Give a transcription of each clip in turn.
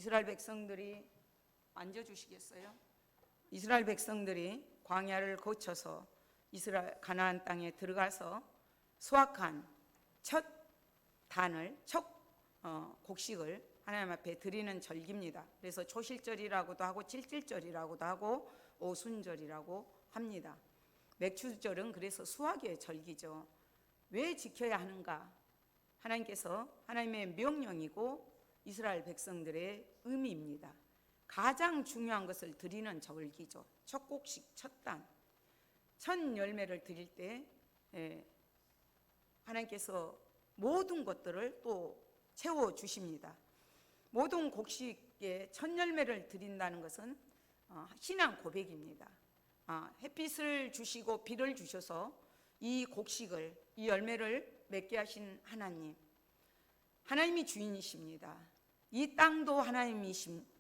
이스라엘 백성들이 앉아주시겠어요? 이스라엘 백성들이 광야를 거쳐서 이스라엘 가나안 땅에 들어가서 수확한 첫 곡식을 하나님 앞에 드리는 절기입니다. 그래서 초실절이라고도 하고 찔찔절이라고도 하고 오순절이라고 합니다. 맥추절은 그래서 수확의 절기죠. 왜 지켜야 하는가? 하나님께서 하나님의 명령이고 이스라엘 백성들의 의미입니다. 가장 중요한 것을 드리는 절기죠. 첫 곡식, 첫 단, 첫 열매를 드릴 때 하나님께서 모든 것들을 또 채워주십니다. 모든 곡식의 첫 열매를 드린다는 것은 신앙 고백입니다. 햇빛을 주시고 비를 주셔서 이 곡식을, 이 열매를 맺게 하신 하나님이 주인이십니다. 이 땅도 하나님이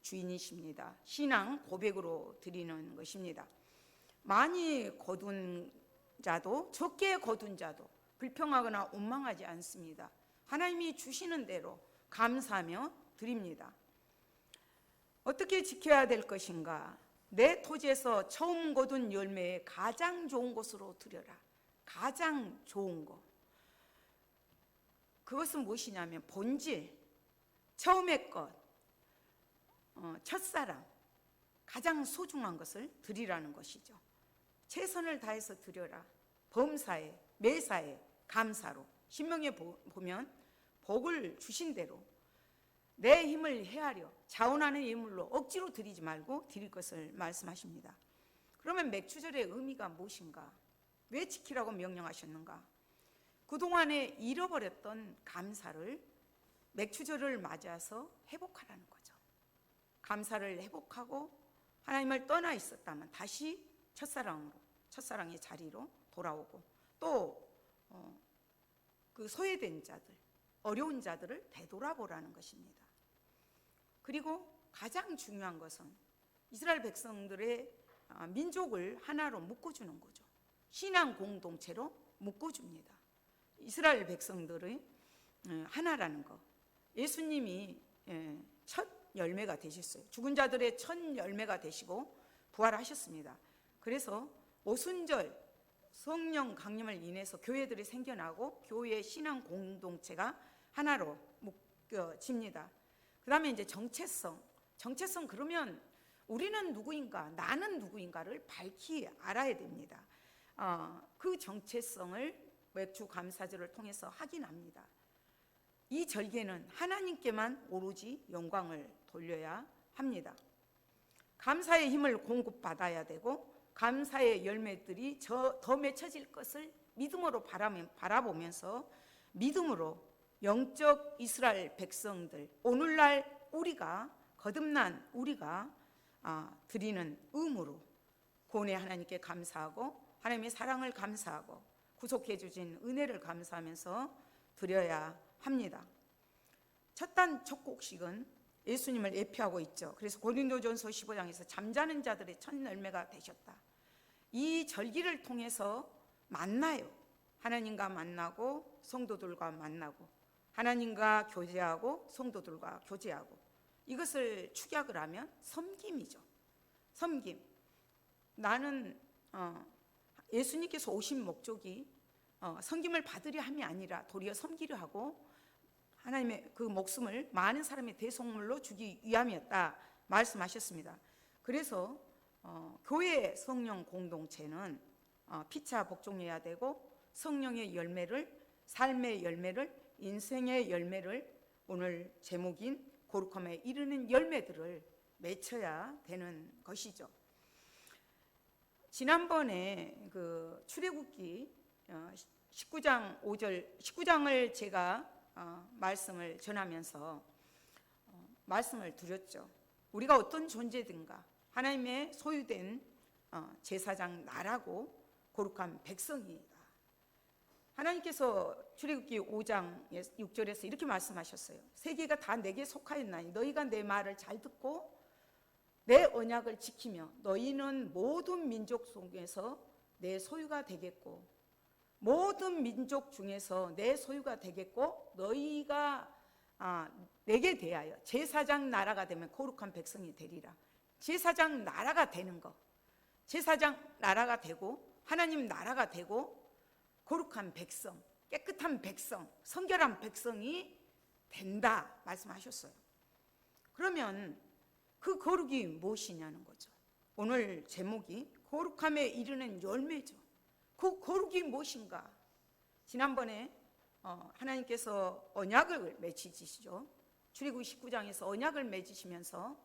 주인이십니다. 신앙 고백으로 드리는 것입니다. 많이 거둔 자도 적게 거둔 자도 불평하거나 원망하지 않습니다. 하나님이 주시는 대로 감사하며 드립니다. 어떻게 지켜야 될 것인가? 내 토지에서 처음 거둔 열매에 가장 좋은 것으로 드려라. 가장 좋은 것. 그것은 무엇이냐면 본질, 처음의 것, 첫사랑, 가장 소중한 것을 드리라는 것이죠. 최선을 다해서 드려라. 범사에, 매사에, 감사로. 신명에 보면 복을 주신 대로 내 힘을 헤아려 자원하는 예물로 억지로 드리지 말고 드릴 것을 말씀하십니다. 그러면 맥추절의 의미가 무엇인가? 왜 지키라고 명령하셨는가? 그동안에 잃어버렸던 감사를 맥추절을 맞아서 회복하라는 거죠. 감사를 회복하고 하나님을 떠나 있었다면 다시 첫사랑의 자리로 돌아오고 또 그 소외된 자들, 어려운 자들을 되돌아보라는 것입니다. 그리고 가장 중요한 것은 이스라엘 백성들의 민족을 하나로 묶어주는 거죠. 신앙 공동체로 묶어줍니다. 이스라엘 백성들의 하나라는 것. 예수님이 첫 열매가 되셨어요. 죽은 자들의 첫 열매가 되시고 부활하셨습니다. 그래서 오순절 성령 강림을 인해서 교회들이 생겨나고 교회의 신앙 공동체가 하나로 묶여집니다. 그 다음에 이제 정체성 그러면 우리는 누구인가, 나는 누구인가를 밝히 알아야 됩니다. 그 정체성을 맥주 감사절을 통해서 확인합니다. 이 절기에는 하나님께만 오로지 영광을 돌려야 합니다. 감사의 힘을 공급받아야 되고 감사의 열매들이 더 맺혀질 것을 믿음으로 바라보면서 믿음으로 영적 이스라엘 백성들, 오늘날 우리가 거듭난 우리가 드리는 의무로 구원의 하나님께 감사하고 하나님의 사랑을 감사하고 구속해 주신 은혜를 감사하면서 드려야 합니다. 첫 단 첫 곡식은 예수님을 예표하고 있죠. 그래서 고린도전서 15장에서 잠자는 자들의 첫 열매가 되셨다. 이 절기를 통해서 만나요. 하나님과 만나고 성도들과 만나고 하나님과 교제하고 성도들과 교제하고 이것을 축약을 하면 섬김이죠. 섬김. 나는 예수님께서 오신 목적이 섬김을 받으려 함이 아니라 도리어 섬기려 하고 하나님의 그 목숨을 많은 사람의 대속물로 주기 위함이었다 말씀하셨습니다. 그래서 교회 성령 공동체는 피차 복종해야 되고 성령의 열매를, 삶의 열매를, 인생의 열매를, 오늘 제목인 거룩함에 이르는 열매들을 맺혀야 되는 것이죠. 지난번에 그 출애굽기 19장 5절 19장을 제가 말씀을 전하면서 말씀을 드렸죠. 우리가 어떤 존재든가 하나님의 소유된 제사장 나라고 거룩한 백성이다. 하나님께서 출애굽기 5장 6절에서 이렇게 말씀하셨어요. 세계가 다 내게 속하였나니 너희가 내 말을 잘 듣고 내 언약을 지키며 너희는 모든 민족 속에서 내 소유가 되겠고 모든 민족 중에서 내 소유가 되겠고 너희가 내게 대하여 제사장 나라가 되면 거룩한 백성이 되리라. 제사장 나라가 되는 거, 제사장 나라가 되고 하나님 나라가 되고 거룩한 백성, 깨끗한 백성, 성결한 백성이 된다 말씀하셨어요. 그러면 그 거룩이 무엇이냐는 거죠. 오늘 제목이 거룩함에 이르는 열매죠. 그 거룩이 무엇인가? 지난번에 하나님께서 언약을 맺으시죠. 출애굽기 19장에서 언약을 맺으시면서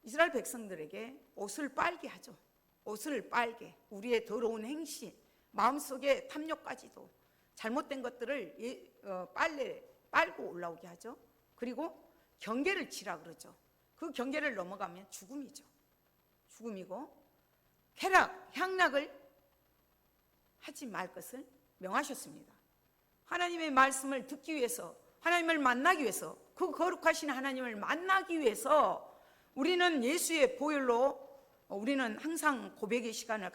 이스라엘 백성들에게 옷을 빨게 하죠. 옷을 빨게, 우리의 더러운 행실, 마음속의 탐욕까지도 잘못된 것들을 빨고 올라오게 하죠. 그리고 경계를 치라 그러죠. 그 경계를 넘어가면 죽음이죠. 죽음이고 쾌락, 향락을 하지 말 것을 명하셨습니다. 하나님의 말씀을 듣기 위해서, 하나님을 만나기 위해서, 그 거룩하신 하나님을 만나기 위해서 우리는 예수의 보혈로 우리는 항상 고백의 시간을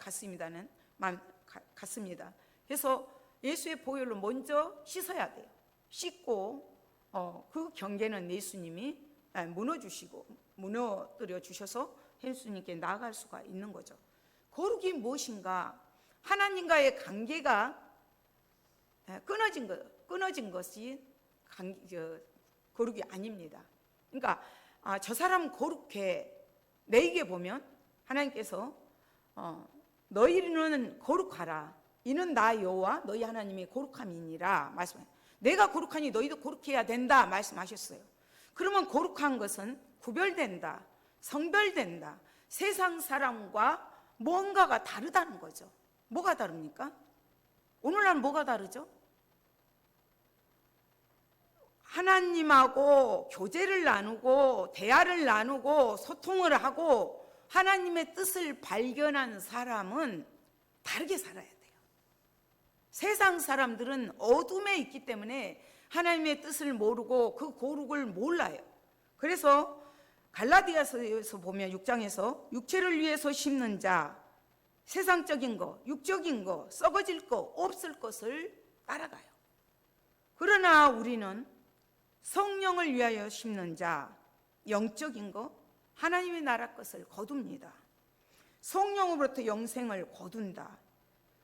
갖습니다. 그래서 예수의 보혈로 먼저 씻어야 돼요. 씻고 그 경계는 예수님이 무너뜨려 주셔서 예수님께 나아갈 수가 있는 거죠. 거룩이 무엇인가? 하나님과의 관계가 끊어진 것이 거룩이 아닙니다. 그러니까 저 사람 거룩해, 내게 보면 하나님께서 너희는 거룩하라, 이는 나 여호와 너희 하나님의 거룩함이니라 말씀해요. 내가 거룩하니 너희도 거룩해야 된다 말씀하셨어요. 그러면 거룩한 것은 구별된다, 성별된다, 세상 사람과 뭔가가 다르다는 거죠. 뭐가 다릅니까? 오늘날 뭐가 다르죠? 하나님하고 교제를 나누고 대화를 나누고 소통을 하고 하나님의 뜻을 발견한 사람은 다르게 살아야 돼요. 세상 사람들은 어둠에 있기 때문에 하나님의 뜻을 모르고 그 거룩을 몰라요. 그래서 갈라디아서에서 보면 6장에서 육체를 위해서 심는 자, 세상적인 거, 육적인 거, 썩어질 거, 없을 것을 따라가요. 그러나 우리는 성령을 위하여 심는 자, 영적인 거, 하나님의 나라 것을 거둡니다. 성령으로부터 영생을 거둔다.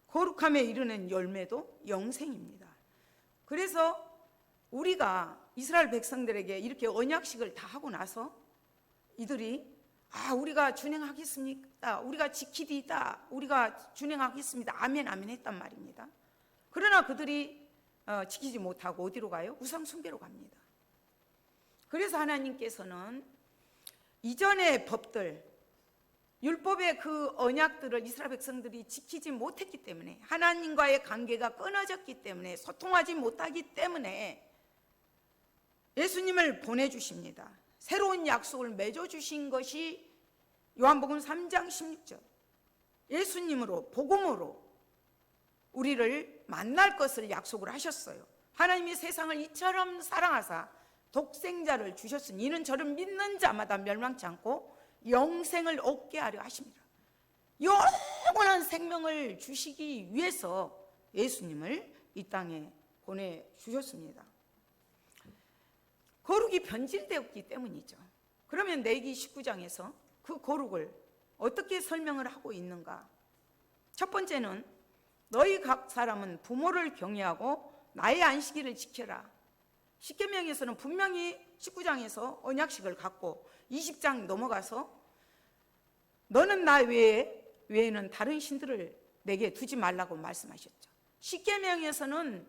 거룩함에 이르는 열매도 영생입니다. 그래서 우리가 이스라엘 백성들에게 이렇게 언약식을 다 하고 나서 이들이 우리가 준행하겠습니까? 우리가 지키리이다. 우리가 준행하겠습니다. 아멘 아멘 했단 말입니다. 그러나 그들이 지키지 못하고 어디로 가요? 우상 숭배로 갑니다. 그래서 하나님께서는 이전의 법들, 율법의 그 언약들을 이스라엘 백성들이 지키지 못했기 때문에, 하나님과의 관계가 끊어졌기 때문에, 소통하지 못하기 때문에 예수님을 보내주십니다. 새로운 약속을 맺어주신 것이 요한복음 3장 16절, 예수님으로, 복음으로 우리를 만날 것을 약속을 하셨어요. 하나님이 세상을 이처럼 사랑하사 독생자를 주셨으니 이는 저를 믿는 자마다 멸망치 않고 영생을 얻게 하려 하십니다. 영원한 생명을 주시기 위해서 예수님을 이 땅에 보내주셨습니다. 거룩이 변질되었기 때문이죠. 그러면 레위기 19장에서 그 거룩을 어떻게 설명을 하고 있는가? 첫 번째는 너희 각 사람은 부모를 경외하고 나의 안식일을 지켜라. 십계명에서는 분명히 19장에서 언약식을 갖고 20장 넘어가서 너는 나 외에는 다른 신들을 내게 두지 말라고 말씀하셨죠. 십계명에서는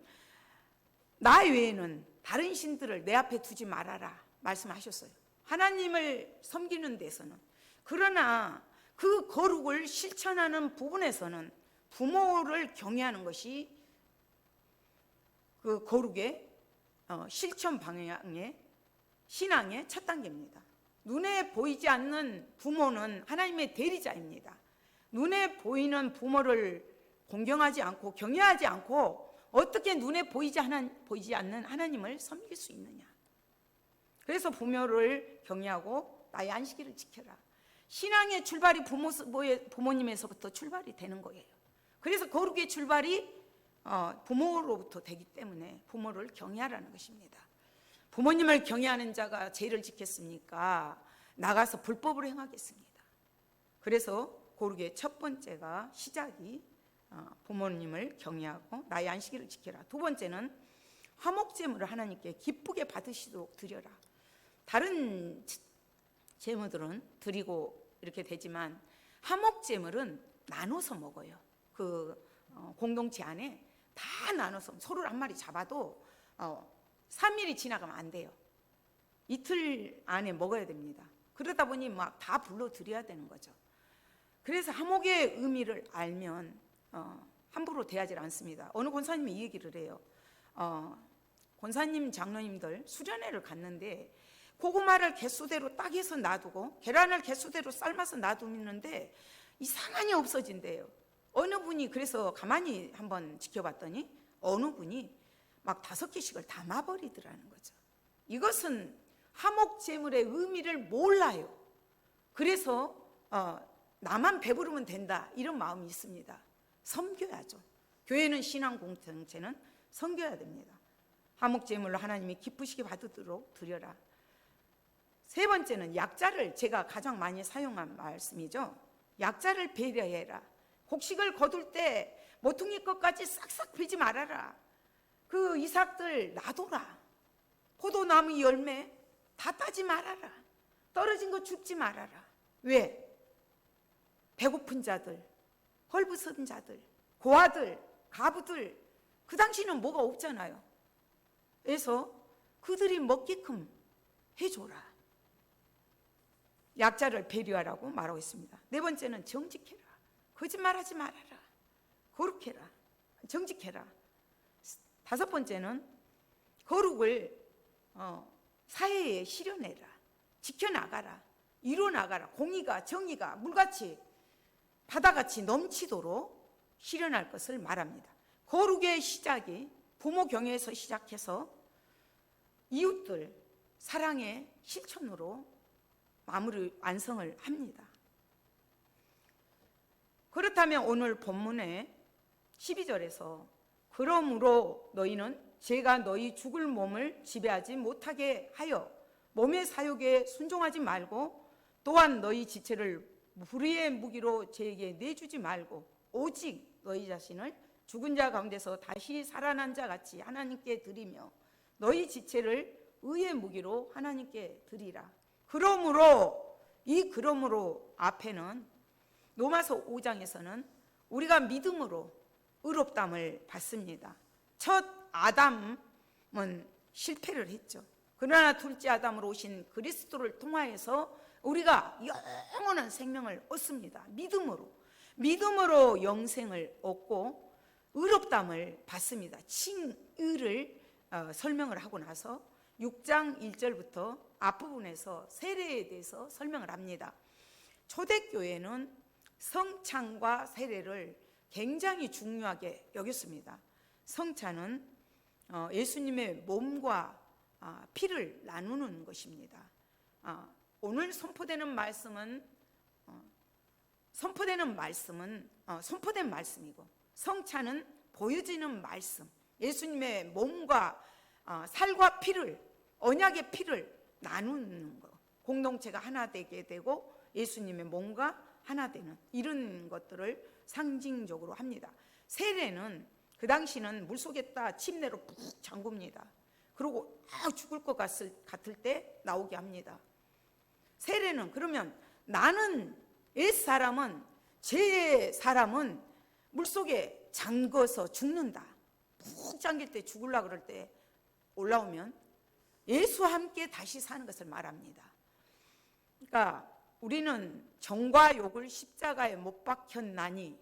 나 외에는 다른 신들을 내 앞에 두지 말아라 말씀하셨어요. 하나님을 섬기는 데서는. 그러나 그 거룩을 실천하는 부분에서는 부모를 경외하는 것이 그 거룩의 실천 방향의 신앙의 첫 단계입니다. 눈에 보이지 않는 부모는 하나님의 대리자입니다. 눈에 보이는 부모를 공경하지 않고 경외하지 않고 어떻게 눈에 보이지 않는 하나님을 섬길 수 있느냐. 그래서 부모를 경외하고 나의 안식일을 지켜라. 신앙의 출발이 부모님에서부터 출발이 되는 거예요. 그래서 거룩의 출발이 부모로부터 되기 때문에 부모를 경외하라는 것입니다. 부모님을 경외하는 자가 죄를 짓겠습니까? 나가서 불법을 행하겠습니다. 그래서 고르게 첫 번째가 시작이 부모님을 경외하고 나의 안식일을 지켜라. 두 번째는 화목제물을 하나님께 기쁘게 받으시도록 드려라. 다른 제물들은 드리고 이렇게 되지만 화목제물은 나눠서 먹어요. 공동체 안에 다 나눠서 소를 한 마리 잡아도 3일이 지나가면 안 돼요. 이틀 안에 먹어야 됩니다. 그러다 보니 막 다 불러드려야 되는 거죠. 그래서 화목의 의미를 알면 함부로 대하지 않습니다. 어느 권사님이 이 얘기를 해요. 권사님, 장로님들 수련회를 갔는데 고구마를 개수대로 딱 해서 놔두고 계란을 개수대로 삶아서 놔두는데 이상하니 없어진대요. 어느 분이 그래서 가만히 한번 지켜봤더니 어느 분이 막 5개씩을 담아버리더라는 거죠. 이것은 화목제물의 의미를 몰라요. 그래서 나만 배부르면 된다 이런 마음이 있습니다. 섬겨야죠. 교회는 신앙 공동체는 섬겨야 됩니다. 화목제물로 하나님이 기쁘시게 받도록 드려라. 세 번째는 약자를, 제가 가장 많이 사용한 말씀이죠. 약자를 배려해라. 곡식을 거둘 때 모퉁이 것까지 싹싹 베지 말아라. 그 이삭들 놔둬라. 포도나무 열매 다 따지 말아라. 떨어진 거 줍지 말아라. 왜? 배고픈 자들, 헐벗은 자들, 고아들, 가부들, 그 당시는 뭐가 없잖아요. 그래서 그들이 먹게끔 해줘라. 약자를 배려하라고 말하고 있습니다. 네 번째는 정직해라. 거짓말하지 말아라. 거룩해라. 정직해라. 다섯 번째는 거룩을 사회에 실현해라. 지켜나가라. 이뤄나가라. 공의가, 정의가 물같이 바다같이 넘치도록 실현할 것을 말합니다. 거룩의 시작이 부모 경외에서 시작해서 이웃들 사랑의 실천으로 마무리 완성을 합니다. 그렇다면 오늘 본문의 12절에서 그러므로 너희는 죄가 너희 죽을 몸을 지배하지 못하게 하여 몸의 사욕에 순종하지 말고 또한 너희 지체를 불의의 무기로 죄에게 내주지 말고 오직 너희 자신을 죽은 자 가운데서 다시 살아난 자 같이 하나님께 드리며 너희 지체를 의의 무기로 하나님께 드리라. 그러므로 이 그러므로 앞에는 로마서 5장에서는 우리가 믿음으로 의롭다함을 받습니다. 첫 아담은 실패를 했죠. 그러나 둘째 아담으로 오신 그리스도를 통하여서 우리가 영원한 생명을 얻습니다. 믿음으로 영생을 얻고 의롭다함을 받습니다. 칭의를 설명을 하고 나서 6장 1절부터 앞부분에서 세례에 대해서 설명을 합니다. 초대교회는 성찬과 세례를 굉장히 중요하게 여겼습니다. 성찬은 예수님의 몸과 피를 나누는 것입니다. 오늘 선포된 말씀은 선포된 말씀이고 성찬은 보여지는 말씀, 예수님의 몸과 살과 피를, 언약의 피를 나누는 것, 공동체가 하나 되게 되고 예수님의 몸과 하나 되는 이런 것들을 상징적으로 합니다. 세례는 그 당시는 물속에다 침내로 푹 잠굽니다. 그리고 죽을 것 같을 때 나오게 합니다. 세례는 그러면 나는 옛사람은 제 사람은 물속에 잠궈서 죽는다. 푹 잠길 때 죽으려고 그럴 때 올라오면 예수와 함께 다시 사는 것을 말합니다. 그러니까 우리는 정과 욕을 십자가에 못 박혔나니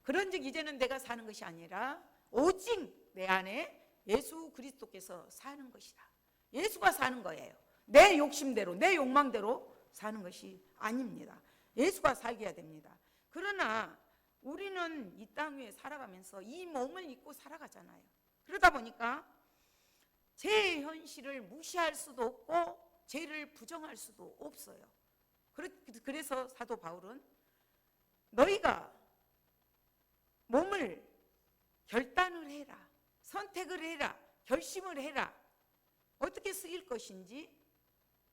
그런즉 이제는 내가 사는 것이 아니라 오직 내 안에 예수 그리스도께서 사는 것이다. 예수가 사는 거예요. 내 욕심대로 내 욕망대로 사는 것이 아닙니다. 예수가 살게 해야 됩니다. 그러나 우리는 이 땅 위에 살아가면서 이 몸을 입고 살아가잖아요. 그러다 보니까 죄의 현실을 무시할 수도 없고 죄를 부정할 수도 없어요. 그래서 사도 바울은 너희가 몸을 결단을 해라, 선택을 해라, 결심을 해라. 어떻게 쓰일 것인지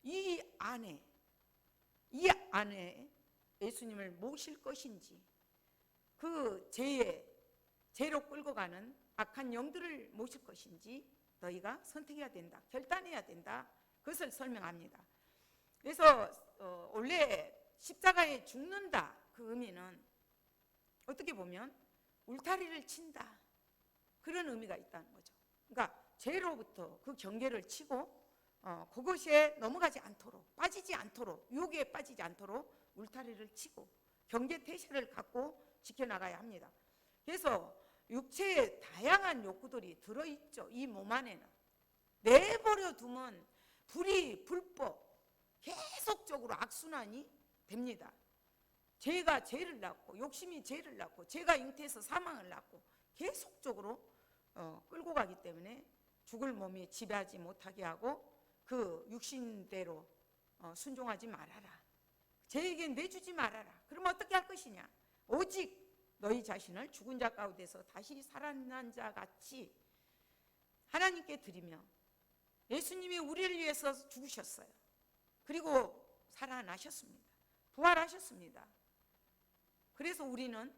이 안에 예수님을 모실 것인지 그 죄로 끌고 가는 악한 영들을 모실 것인지 너희가 선택해야 된다, 결단해야 된다. 그것을 설명합니다. 그래서 원래 십자가에 죽는다 그 의미는 어떻게 보면 울타리를 친다 그런 의미가 있다는 거죠. 그러니까 죄로부터 그 경계를 치고 그것에 넘어가지 않도록, 빠지지 않도록, 유혹에 빠지지 않도록 울타리를 치고 경계 태세를 갖고 지켜나가야 합니다. 그래서 육체에 다양한 욕구들이 들어있죠. 이 몸 안에는 내버려 두면 불법 계속적으로 악순환이 됩니다. 죄가 죄를 낳고 욕심이 죄를 낳고 죄가 잉태해서 사망을 낳고 계속적으로 끌고 가기 때문에 죽을 몸이 지배하지 못하게 하고 그 육신대로 순종하지 말아라. 죄에게 내주지 말아라. 그러면 어떻게 할 것이냐? 오직 너희 자신을 죽은 자 가운데서 다시 살아난 자 같이 하나님께 드리며 예수님이 우리를 위해서 죽으셨어요. 그리고 살아나셨습니다. 부활하셨습니다. 그래서 우리는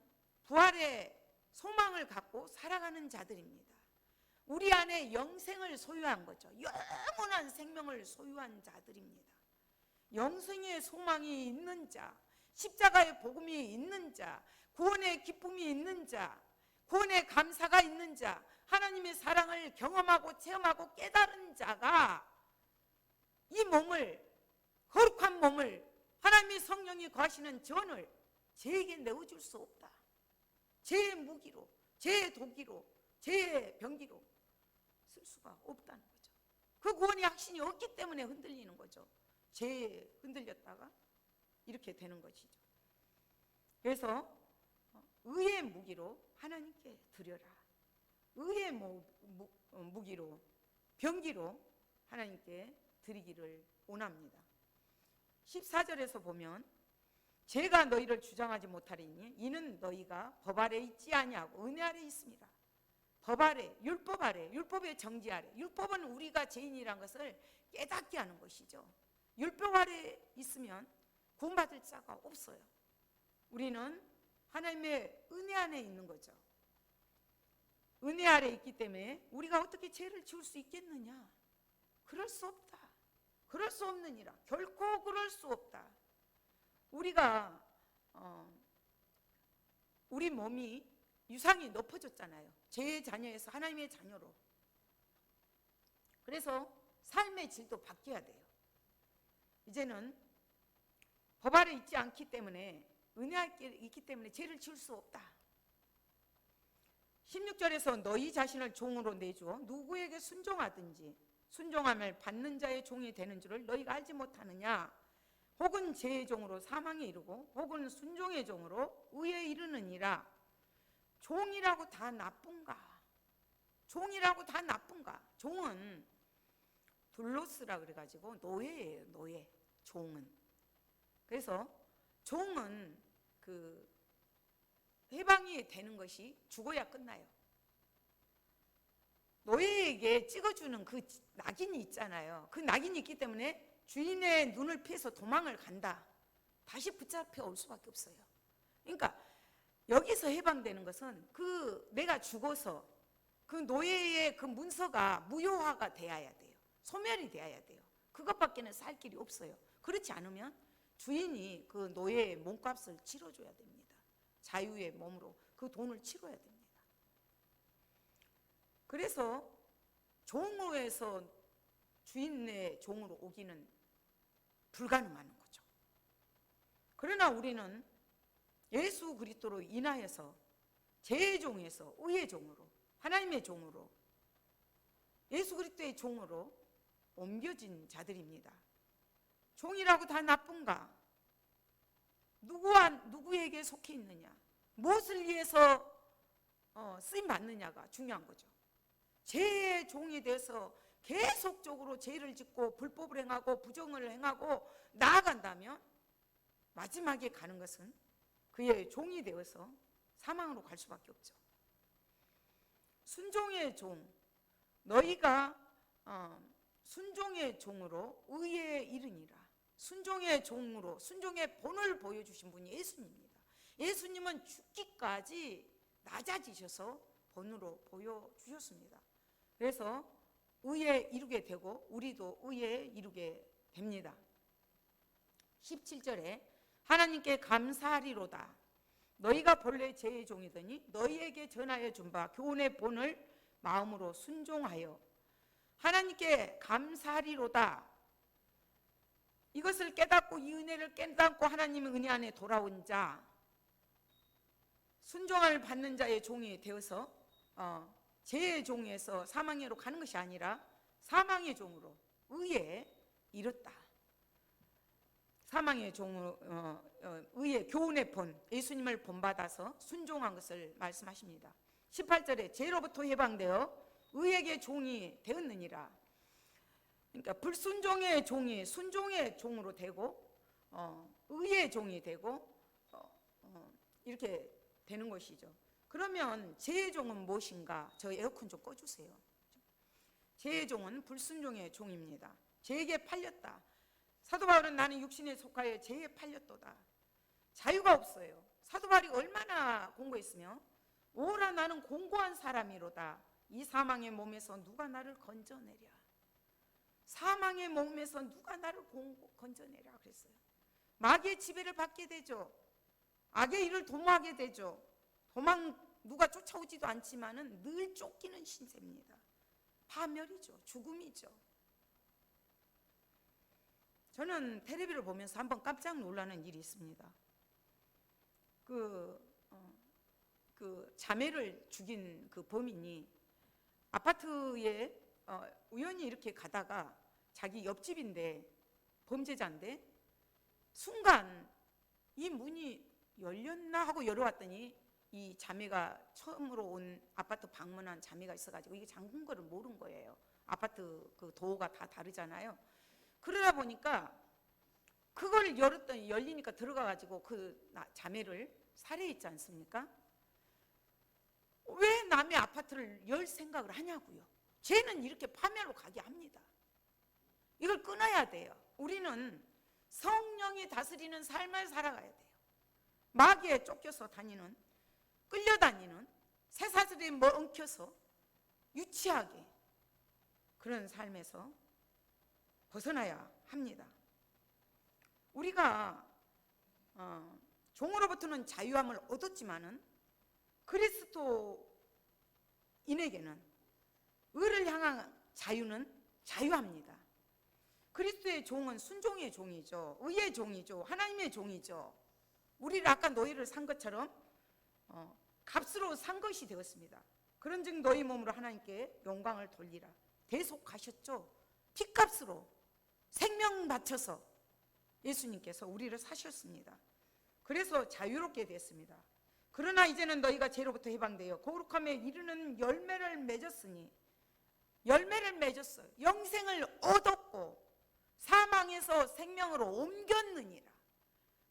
부활의 소망을 갖고 살아가는 자들입니다. 우리 안에 영생을 소유한 거죠. 영원한 생명을 소유한 자들입니다. 영생의 소망이 있는 자, 십자가의 복음이 있는 자, 구원의 기쁨이 있는 자, 구원의 감사가 있는 자, 하나님의 사랑을 경험하고 체험하고 깨달은 자가 이 몸을, 거룩한 몸을, 하나님의 성령이 거하시는 전을 죄에게 내어줄 수 없다. 죄의 무기로, 죄의 독이로, 죄의 병기로 쓸 수가 없다는 거죠. 그 구원의 확신이 없기 때문에 흔들리는 거죠. 죄에 흔들렸다가 이렇게 되는 것이죠. 그래서 의의 무기로 하나님께 드려라. 의의 무기로, 병기로 하나님께 드리기를 원합니다. 14절에서 보면 제가 너희를 주장하지 못하리니 이는 너희가 법 아래 있지 아니하고 은혜 아래 있습니다. 법 아래, 율법 아래, 율법의 정지 아래. 율법은 우리가 죄인이라는 것을 깨닫게 하는 것이죠. 율법 아래 있으면 구원받을 자가 없어요. 우리는 하나님의 은혜 안에 있는 거죠. 은혜 아래 있기 때문에 우리가 어떻게 죄를 지을 수 있겠느냐? 그럴 수 없다. 그럴 수 없느니라. 결코 그럴 수 없다. 우리가 우리 몸이 유상이 높아졌잖아요. 죄의 자녀에서 하나님의 자녀로. 그래서 삶의 질도 바뀌어야 돼요. 이제는 법 아래 있지 않기 때문에 은혜 아래 있기 때문에 죄를 지을 수 없다. 16절에서 너희 자신을 종으로 내주어 누구에게 순종하든지 순종함을 받는 자의 종이 되는 줄을 너희가 알지 못하느냐? 혹은 죄의 종으로 사망에 이르고 혹은 순종의 종으로 의에 이르느니라. 종이라고 다 나쁜가? 종이라고 다 나쁜가? 종은 둘로스라 그래가지고 노예예요. 노예. 종은. 그래서 종은 그 해방이 되는 것이 죽어야 끝나요. 노예에게 찍어주는 그 낙인이 있잖아요. 그 낙인이 있기 때문에 주인의 눈을 피해서 도망을 간다. 다시 붙잡혀 올 수밖에 없어요. 그러니까 여기서 해방되는 것은 그 내가 죽어서 그 노예의 그 문서가 무효화가 되어야 돼요. 소멸이 되어야 돼요. 그것밖에는 살 길이 없어요. 그렇지 않으면 주인이 그 노예의 몸값을 치러줘야 됩니다. 자유의 몸으로 그 돈을 치러야 됩니다. 그래서 종으로에서 주인의 종으로 오기는 불가능한 거죠. 그러나 우리는 예수 그리스도로 인하여서 죄의 종에서 의의 종으로, 하나님의 종으로, 예수 그리스도의 종으로 옮겨진 자들입니다. 종이라고 다 나쁜가? 누구에게 속해 있느냐? 무엇을 위해서 쓰임 받느냐가 중요한 거죠. 죄의 종이 돼서 계속적으로 죄를 짓고 불법을 행하고 부정을 행하고 나아간다면 마지막에 가는 것은 그의 종이 되어서 사망으로 갈 수밖에 없죠. 순종의 종, 너희가 순종의 종으로 의에 이르니라. 순종의 종으로 순종의 본을 보여주신 분이 예수님입니다. 예수님은 죽기까지 낮아지셔서 본으로 보여주셨습니다. 그래서 의에 이루게 되고 우리도 의에 이루게 됩니다. 17절에 하나님께 감사하리로다. 너희가 본래 제 종이더니 너희에게 전하여 준 바 교훈의 본을 마음으로 순종하여 하나님께 감사하리로다. 이것을 깨닫고 이 은혜를 깨닫고 하나님의 은혜 안에 돌아온 자, 순종을 받는 자의 종이 되어서 제 종에서 사망의로 가는 것이 아니라 사망의 종으로 의에 이뤘다. 사망의 종으로 의의 교훈의 본, 예수님을 본받아서 순종한 것을 말씀하십니다. 18절에 죄로부터 해방되어 의에게 종이 되었느니라. 그러니까 불순종의 종이 순종의 종으로 되고 의의 종이 되고 이렇게 되는 것이죠. 그러면 제 종은 무엇인가? 저 에어컨 좀 꺼주세요. 제 종은 불순종의 종입니다. 죄에게 팔렸다. 사도 바울은 나는 육신에 속하여 죄에 팔렸도다. 자유가 없어요. 사도 바울이 얼마나 공고했으며 오라 나는 공고한 사람이로다. 이 사망의 몸에서 누가 나를 건져내랴. 사망의 몸에서 누가 나를 건져내랴 그랬어요. 마귀의 지배를 받게 되죠. 악의 일을 도모하게 되죠. 누가 쫓아오지도 않지만은 늘 쫓기는 신세입니다. 파멸이죠. 죽음이죠. 저는 텔레비를 보면서 한번 깜짝 놀라는 일이 있습니다. 그 자매를 죽인 그 범인이 아파트에 우연히 이렇게 가다가 자기 옆집인데 범죄자인데 순간 이 문이 열렸나 하고 열어왔더니 이 자매가 처음으로 온 아파트 방문한 자매가 있어가지고 이게 잠근 거를 모른 거예요. 아파트 그 도어가 다 다르잖아요. 그러다 보니까 그걸 열었더니 열리니까 들어가가지고 그 자매를 살해했지 않습니까? 왜 남의 아파트를 열 생각을 하냐고요. 죄는 이렇게 파멸로 가게 합니다. 이걸 끊어야 돼요. 우리는 성령이 다스리는 삶을 살아가야 돼요. 마귀에 쫓겨서 다니는, 끌려다니는, 새사슬에 엉켜서 유치하게 그런 삶에서 벗어나야 합니다. 우리가 종으로부터는 자유함을 얻었지만은 그리스도인에게는 의를 향한 자유는 자유합니다. 그리스도의 종은 순종의 종이죠. 의의 종이죠. 하나님의 종이죠. 우리를 아까 너희를 산 것처럼 값으로 산 것이 되었습니다. 그런즉 너희 몸으로 하나님께 영광을 돌리라. 대속하셨죠. 피값으로 생명 바쳐서 예수님께서 우리를 사셨습니다. 그래서 자유롭게 됐습니다. 그러나 이제는 너희가 죄로부터 해방되어 거룩함에 이르는 열매를 맺었으니 열매를 맺었어요. 영생을 얻었고 사망에서 생명으로 옮겼느니라.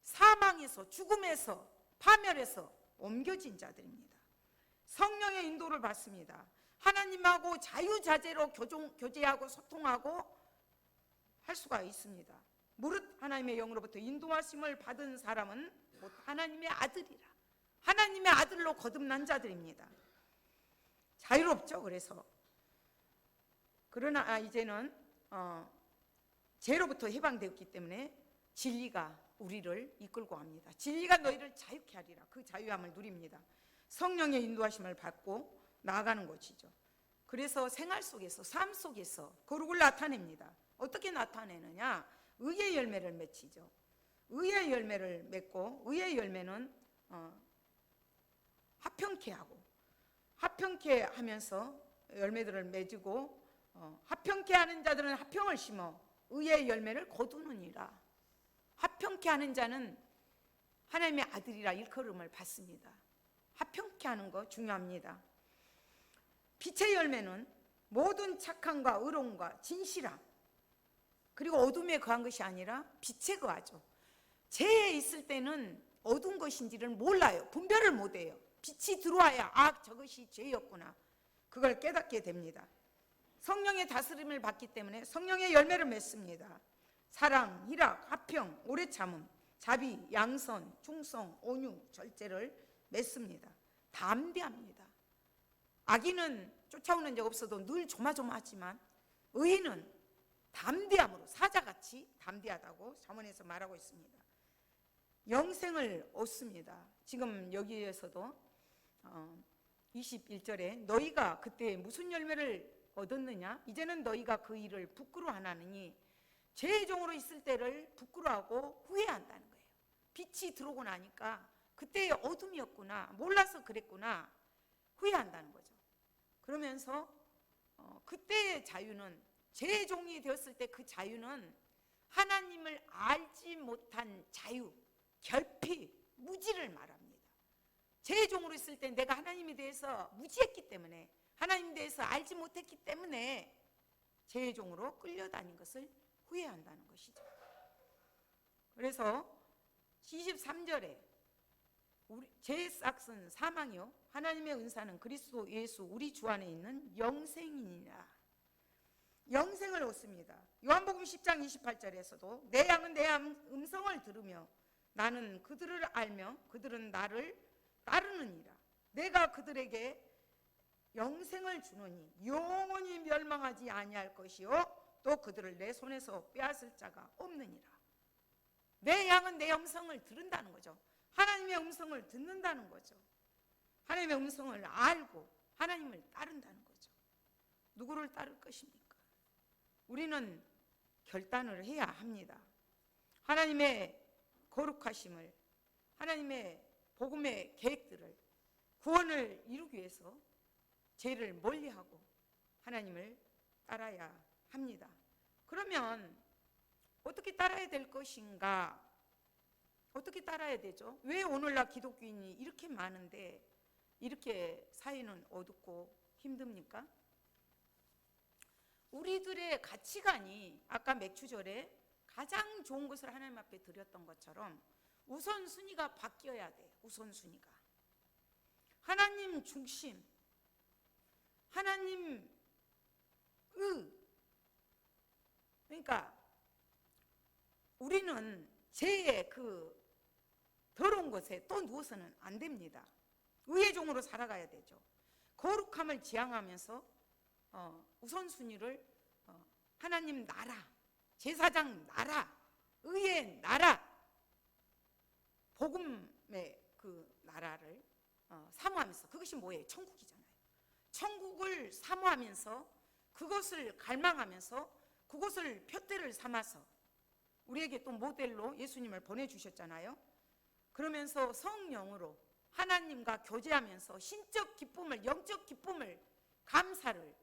사망에서 죽음에서 파멸에서 옮겨진 자들입니다. 성령의 인도를 받습니다. 하나님하고 자유자재로 교제하고 소통하고 할 수가 있습니다. 무릇 하나님의 영으로부터 인도하심을 받은 사람은 곧 하나님의 아들이라. 하나님의 아들로 거듭난 자들입니다. 자유롭죠. 그러나 이제는 죄로부터 해방되었기 때문에 진리가 우리를 이끌고 합니다. 진리가 너희를 자유케 하리라. 그 자유함을 누립니다. 성령의 인도하심을 받고 나아가는 것이죠. 그래서 생활 속에서, 삶 속에서 거룩을 나타냅니다. 어떻게 나타내느냐? 의의 열매를 맺히죠. 의의 열매를 맺고, 의의 열매는 합평케 하고, 합평케 하면서 열매들을 맺고, 합평케 하는 자들은 합평을 심어 의의 열매를 거두느니라. 합평케 하는 자는 하나님의 아들이라 일컬음을 받습니다. 합평케 하는 거 중요합니다. 빛의 열매는 모든 착함과 의로움과 진실함, 그리고 어둠에 거한 것이 아니라 빛에 거하죠. 죄에 있을 때는 어두운 것인지를 몰라요. 분별을 못해요. 빛이 들어와야 저것이 죄였구나, 그걸 깨닫게 됩니다. 성령의 다스림을 받기 때문에 성령의 열매를 맺습니다. 사랑, 희락, 화평, 오래 참음, 자비, 양선, 충성, 온유, 절제를 맺습니다. 담대합니다. 악인은 쫓아오는 적 없어도 늘 조마조마하지만 의인은 담대함으로 사자같이 담대하다고 잠언에서 말하고 있습니다. 영생을 얻습니다. 지금 여기에서도 21절에 너희가 그때 무슨 열매를 얻었느냐? 이제는 너희가 그 일을 부끄러워하나니 죄의 종으로 있을 때를 부끄러워하고 후회한다는 거예요. 빛이 들어오고 나니까 그때의 어둠이었구나, 몰라서 그랬구나, 후회한다는 거죠. 그러면서 그때의 자유는, 죄의 종이 되었을 때 그 자유는 하나님을 알지 못한 자유, 결핍, 무지를 말합니다. 죄의 종으로 있을 때 내가 하나님에 대해서 무지했기 때문에, 하나님에 대해서 알지 못했기 때문에 죄의 종으로 끌려다닌 것을 후회한다는 것이죠. 그래서 23절에 죄의 싹은 사망이요 하나님의 은사는 그리스도 예수 우리 주 안에 있는 영생이니라. 영생을 얻습니다. 요한복음 10장 28절에서도 내 양은 내 음성을 들으며 나는 그들을 알며 그들은 나를 따르느니라. 내가 그들에게 영생을 주노니 영원히 멸망하지 아니할 것이요 또 그들을 내 손에서 빼앗을 자가 없느니라. 내 양은 내 음성을 들은다는 거죠. 하나님의 음성을 듣는다는 거죠. 하나님의 음성을 알고 하나님을 따른다는 거죠. 누구를 따를 것입니까? 우리는 결단을 해야 합니다. 하나님의 거룩하심을, 하나님의 복음의 계획들을, 구원을 이루기 위해서 죄를 멀리하고 하나님을 따라야 합니다. 그러면 어떻게 따라야 될 것인가? 어떻게 따라야 되죠? 왜 오늘날 기독교인이 이렇게 많은데 이렇게 사회는 어둡고 힘듭니까? 우리들의 가치관이 아까 맥주절에 가장 좋은 것을 하나님 앞에 드렸던 것처럼 우선순위가 바뀌어야 돼요. 우선순위가 하나님 중심, 하나님의, 그러니까 우리는 죄의 그 더러운 것에 또 누워서는 안 됩니다. 의의 종으로 살아가야 되죠. 거룩함을 지향하면서 우선순위를 하나님 나라, 제사장 나라, 의의 나라, 복음의 그 나라를 사모하면서, 그것이 뭐예요? 천국이잖아요. 천국을 사모하면서 그것을 갈망하면서 그것을 표대를 삼아서 우리에게 또 모델로 예수님을 보내주셨잖아요. 그러면서 성령으로 하나님과 교제하면서 신적 기쁨을, 영적 기쁨을, 감사를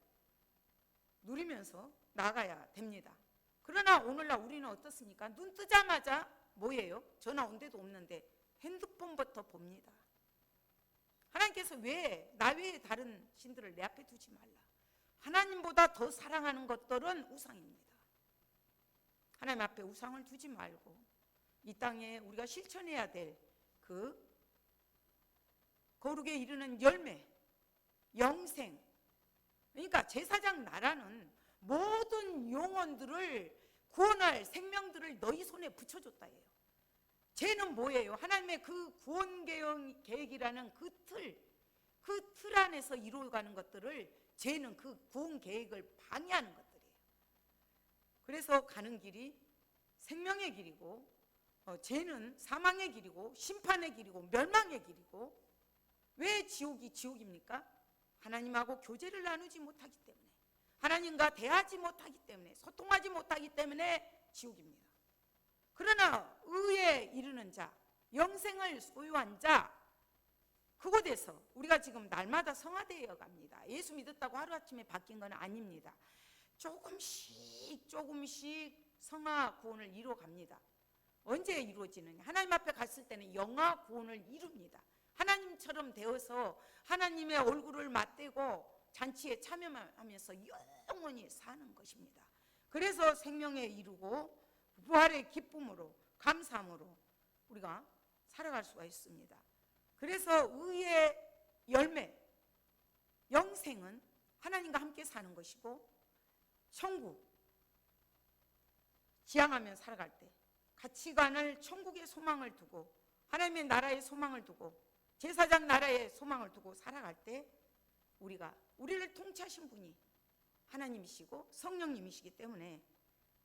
누리면서 나가야 됩니다. 그러나 오늘날 우리는 어떻습니까? 눈 뜨자마자 뭐예요? 전화 온 데도 없는데 핸드폰부터 봅니다. 하나님께서 왜 나 외에 다른 신들을 내 앞에 두지 말라, 하나님보다 더 사랑하는 것들은 우상입니다. 하나님 앞에 우상을 두지 말고 이 땅에 우리가 실천해야 될 그 거룩에 이르는 열매, 영생, 그러니까 제사장 나라는 모든 영혼들을 구원할 생명들을 너희 손에 붙여줬다예요. 죄는 뭐예요? 하나님의 그 구원 계획이라는 그 틀 안에서 이루어가는 것들을, 죄는 그 구원 계획을 방해하는 것들이에요. 그래서 가는 길이 생명의 길이고, 죄는 사망의 길이고, 심판의 길이고, 멸망의 길이고. 왜 지옥이 지옥입니까? 하나님하고 교제를 나누지 못하기 때문에, 하나님과 대하지 못하기 때문에, 소통하지 못하기 때문에 지옥입니다. 그러나 의에 이르는 자, 영생을 소유한 자, 그곳에서 우리가 지금 날마다 성화되어 갑니다. 예수 믿었다고 하루아침에 바뀐 건 아닙니다. 조금씩 성화 구원을 이루어 갑니다. 언제 이루어지느냐? 하나님 앞에 갔을 때는 영화 구원을 이룹니다. 하나님처럼 되어서 하나님의 얼굴을 맞대고 잔치에 참여하면서 영원히 사는 것입니다. 그래서 생명에 이루고 부활의 기쁨으로, 감사함으로 우리가 살아갈 수가 있습니다. 그래서 의의 열매, 영생은 하나님과 함께 사는 것이고, 천국 지향하며 살아갈 때, 가치관을 천국의 소망을 두고 하나님의 나라의 소망을 두고 제사장 나라의 소망을 두고 살아갈 때 우리를 통치하신 분이 하나님이시고 성령님이시기 때문에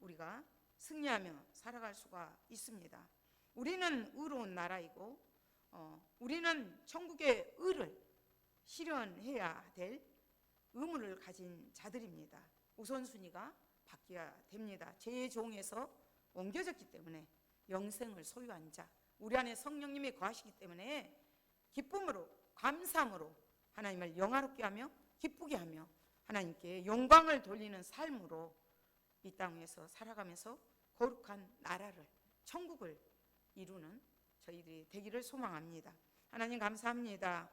우리가 승리하며 살아갈 수가 있습니다. 우리는 의로운 나라이고 우리는 천국의 의를 실현해야 될 의무를 가진 자들입니다. 우선순위가 바뀌어야 됩니다. 죄의 종에서 옮겨졌기 때문에 영생을 소유한 자, 우리 안에 성령님이 거하시기 때문에 기쁨으로 감사함으로 하나님을 영화롭게 하며 기쁘게 하며 하나님께 영광을 돌리는 삶으로 이 땅에서 살아가면서 거룩한 나라를, 천국을 이루는 저희들이 되기를 소망합니다. 하나님 감사합니다.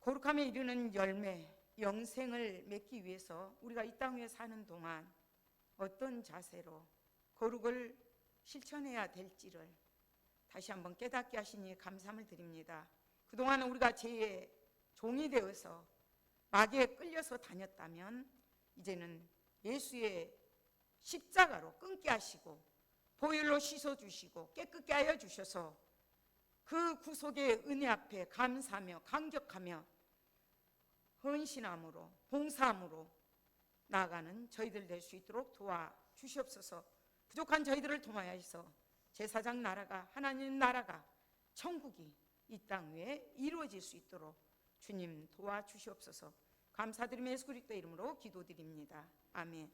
거룩함에 이르는 열매, 영생을 맺기 위해서 우리가 이 땅 위에 사는 동안 어떤 자세로 거룩을 실천해야 될지를 다시 한번 깨닫게 하시니 감사함을 드립니다. 그동안 우리가 죄의 종이 되어서 마귀에 끌려서 다녔다면 이제는 예수의 십자가로 끊게 하시고 보혈로 씻어주시고 깨끗게 하여 주셔서 그 구속의 은혜 앞에 감사하며 감격하며 헌신함으로 봉사함으로 나아가는 저희들 될 수 있도록 도와주시옵소서. 부족한 저희들을 통하여서 제사장 나라가, 하나님 나라가, 천국이 이 땅 위에 이루어질 수 있도록 주님 도와주시옵소서. 감사드리며 예수 그리스도 이름으로 기도드립니다. 아멘.